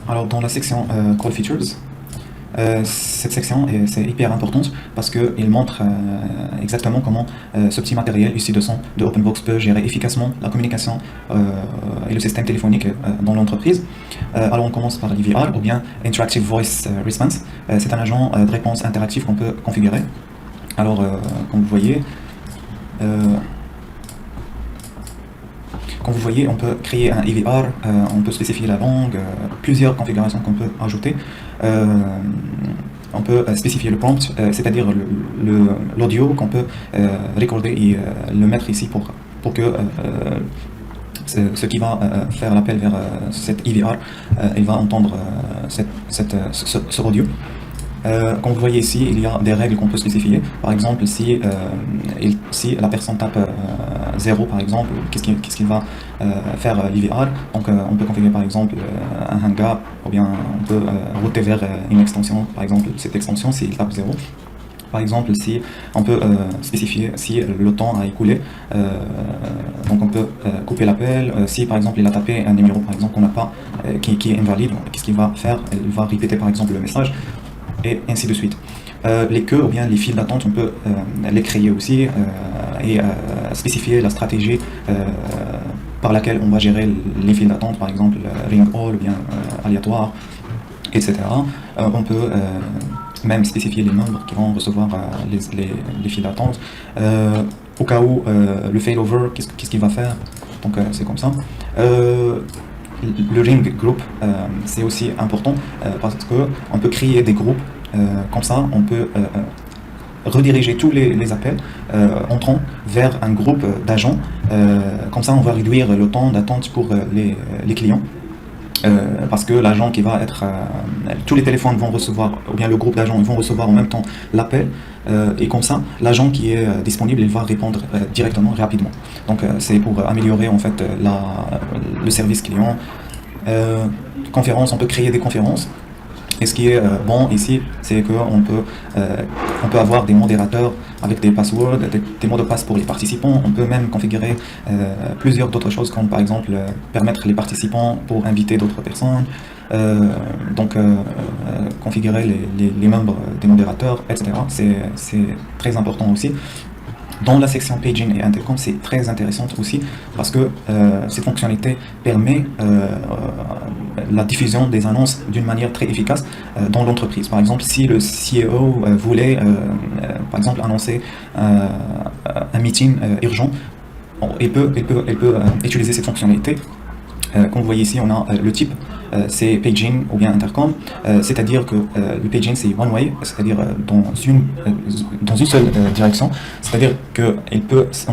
Alors dans la section Call Features, cette section c'est hyper importante parce qu'elle montre exactement comment ce petit matériel ici de son de OpenVox peut gérer efficacement la communication et le système téléphonique dans l'entreprise. Alors on commence par l'IVR ou bien Interactive Voice Response. C'est un agent de réponse interactif qu'on peut configurer. Alors comme vous voyez, on peut créer un IVR, on peut spécifier la langue, plusieurs configurations qu'on peut ajouter. On peut spécifier le prompt, c'est-à-dire l'audio qu'on peut recorder et le mettre ici pour que ce qui va faire l'appel vers cette IVR, il va entendre ce audio. Comme vous voyez ici, il y a des règles qu'on peut spécifier. Par exemple, si la personne tape 0, par exemple, qu'est-ce qu'il va faire l'IVR. Donc on peut configurer par exemple un hang-up, ou bien on peut router vers une extension, par exemple cette extension s'il tape 0. Par exemple, si on peut spécifier si le temps a écoulé, donc on peut couper l'appel. Si par exemple il a tapé un numéro par exemple qu'on n'a pas, qui est invalide, qu'est-ce qu'il va faire? Il va répéter par exemple le message, et ainsi de suite. Les queues ou bien les files d'attente, on peut les créer aussi et spécifier la stratégie par laquelle on va gérer les files d'attente, par exemple ring all ou bien aléatoire, etc. On peut même spécifier les membres qui vont recevoir les files d'attente. Au cas où le failover, qu'est-ce qu'il va faire? Donc c'est comme ça. Le ring group, c'est aussi important parce qu'on peut créer des groupes, comme ça on peut rediriger tous les appels entrant vers un groupe d'agents, comme ça on va réduire le temps d'attente pour les clients. Parce que l'agent qui va être... tous les téléphones vont recevoir, ou bien le groupe d'agents, ils vont recevoir en même temps l'appel, et comme ça, l'agent qui est disponible, il va répondre directement, rapidement. Donc c'est pour améliorer en fait le service client. Conférences, on peut créer des conférences. Et ce qui est bon ici, c'est qu'on peut avoir des modérateurs avec des passwords, des mots de passe pour les participants. On peut même configurer plusieurs d'autres choses, comme par exemple permettre les participants pour inviter d'autres personnes, configurer les membres des modérateurs, etc. C'est très important aussi. Dans la section Paging et Intercom, c'est très intéressant aussi parce que cette fonctionnalité permet la diffusion des annonces d'une manière très efficace dans l'entreprise. Par exemple, si le CEO voulait par exemple annoncer un meeting urgent, il peut utiliser cette fonctionnalité. Comme vous voyez ici, on a le type, c'est paging ou bien intercom, c'est-à-dire que le paging c'est one way, c'est-à-dire dans une seule direction, c'est-à-dire qu'on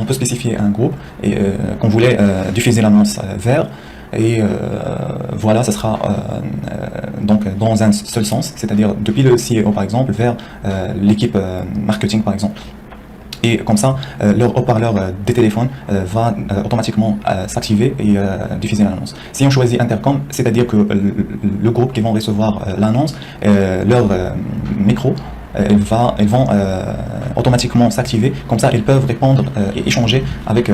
peut spécifier un groupe et qu'on voulait diffuser l'annonce vers, et voilà, ça sera donc dans un seul sens, c'est-à-dire depuis le CEO par exemple vers l'équipe marketing par exemple. Et comme ça, leur haut-parleur des téléphones va automatiquement s'activer et diffuser l'annonce. Si on choisit Intercom, c'est-à-dire que le groupe qui vont recevoir l'annonce, leur micro, ils vont automatiquement s'activer. Comme ça, ils peuvent répondre et échanger avec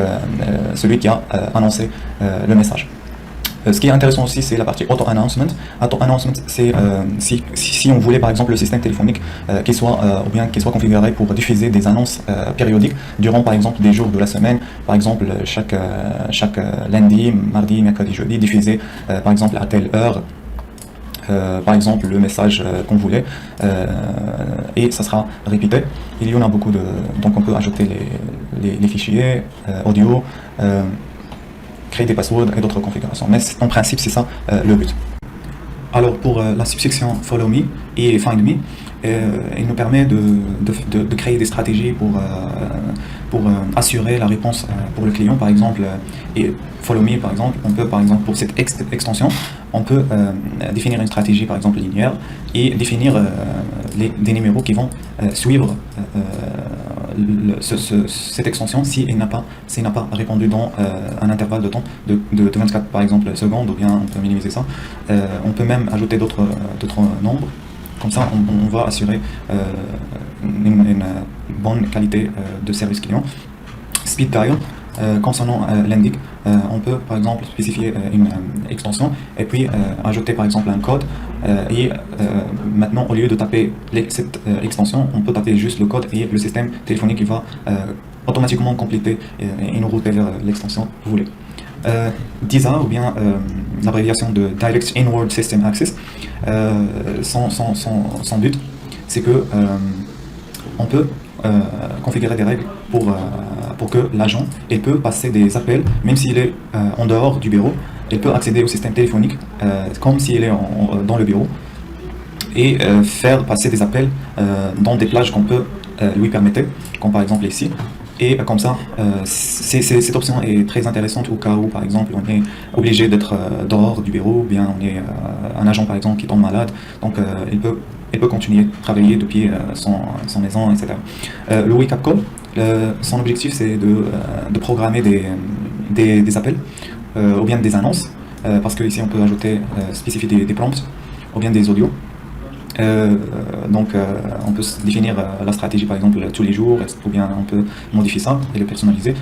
celui qui a annoncé le message. Ce qui est intéressant aussi, c'est la partie auto-announcement. Auto-announcement, c'est si on voulait par exemple le système téléphonique qu'il soit configuré pour diffuser des annonces périodiques durant par exemple des jours de la semaine, par exemple chaque lundi, mardi, mercredi, jeudi, diffuser par exemple à telle heure, par exemple le message qu'on voulait, et ça sera répété. Il y en a beaucoup donc on peut ajouter les fichiers audio, créer des passwords et d'autres configurations. Mais en principe, c'est ça le but. Alors pour la subsection Follow Me et Find Me, il nous permet de créer des stratégies pour assurer la réponse pour le client. Par exemple, et Follow Me, par exemple, on peut par exemple pour cette extension, on peut définir une stratégie par exemple linéaire et définir des numéros qui vont suivre cette extension s'il n'a pas répondu dans un intervalle de temps de 24 par exemple secondes, ou bien on peut minimiser ça. On peut même ajouter d'autres nombres. Comme ça, on va assurer une bonne qualité de service client. Speed dial, Comme son nom l'indique, on peut par exemple spécifier une extension et puis ajouter par exemple un code et maintenant au lieu de taper cette extension, on peut taper juste le code et le système téléphonique il va automatiquement compléter et nous router vers l'extension que vous voulez. DISA, ou bien l'abréviation de Direct Inward System Access, son but, c'est que on peut configurer des règles pour que l'agent peut passer des appels, même s'il est en dehors du bureau, il peut accéder au système téléphonique comme s'il est dans le bureau et faire passer des appels dans des plages qu'on peut lui permettre, comme par exemple ici. Et comme ça, cette option est très intéressante au cas où, par exemple, on est obligé d'être dehors du bureau, ou bien on est un agent, par exemple, qui tombe malade. Donc, il peut continuer à travailler depuis son maison, etc. Le Wake Up Call, son objectif, c'est de programmer des appels ou bien des annonces, parce qu'ici, on peut ajouter, spécifier des prompts ou bien des audios. Donc on peut définir la stratégie par exemple tous les jours, ou bien on peut modifier ça et le personnaliser.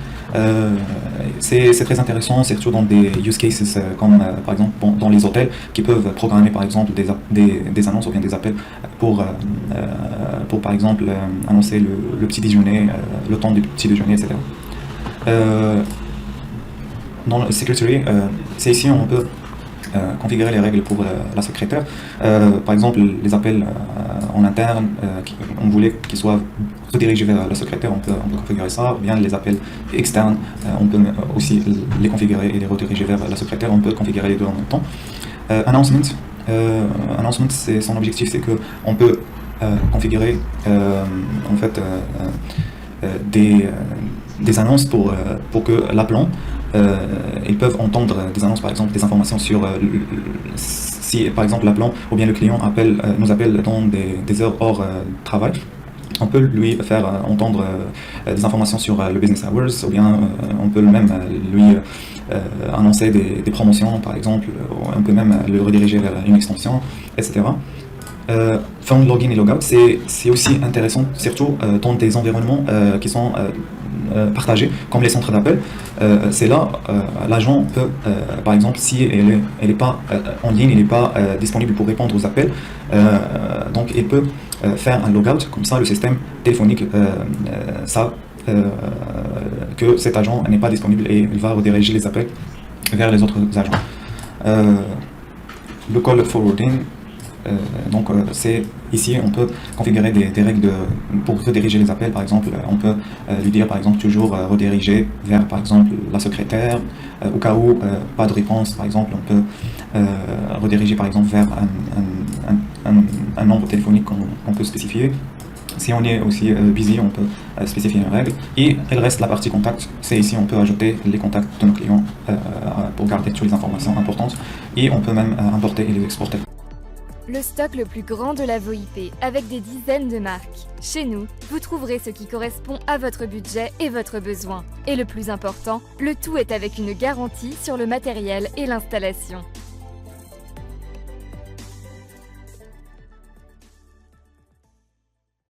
C'est très intéressant, surtout dans des use cases comme par exemple dans les hôtels qui peuvent programmer par exemple des annonces ou bien des appels pour par exemple annoncer le petit déjeuner, le temps du petit déjeuner, etc. Dans le secretary, c'est ici on peut configurer les règles pour la secrétaire. Par exemple, les appels en interne, on voulait qu'ils soient redirigés vers la secrétaire, on peut configurer ça, ou bien les appels externes, on peut aussi les configurer et les rediriger vers la secrétaire, on peut configurer les deux en même temps. Announcement, son objectif, c'est qu'on peut configurer en fait des annonces pour que l'appelant ils peuvent entendre des annonces, par exemple des informations sur si par exemple l'appelant ou bien le client nous appelle dans des heures hors travail. On peut lui faire entendre des informations sur le business hours, ou bien on peut même lui annoncer des promotions par exemple, on peut même le rediriger vers une extension, etc. Phone login et logout, c'est aussi intéressant, surtout dans des environnements qui sont partagés, comme les centres d'appel. C'est là, l'agent peut, par exemple, si elle est pas en ligne, il n'est pas disponible pour répondre aux appels, donc il peut faire un logout, comme ça le système téléphonique que cet agent n'est pas disponible et il va rediriger les appels vers les autres agents. Le call forwarding, donc c'est ici on peut configurer des règles pour rediriger les appels. Par exemple, on peut lui dire par exemple toujours rediriger vers par exemple la secrétaire, au cas où pas de réponse par exemple on peut rediriger par exemple vers un nombre téléphonique qu'on peut spécifier. Si on est aussi busy, on peut spécifier une règle. Et il reste la partie contact. C'est ici on peut ajouter les contacts de nos clients pour garder toutes les informations importantes. Et on peut même importer et les exporter. Le stock le plus grand de la VoIP, avec des dizaines de marques. Chez nous, vous trouverez ce qui correspond à votre budget et votre besoin. Et le plus important, le tout est avec une garantie sur le matériel et l'installation.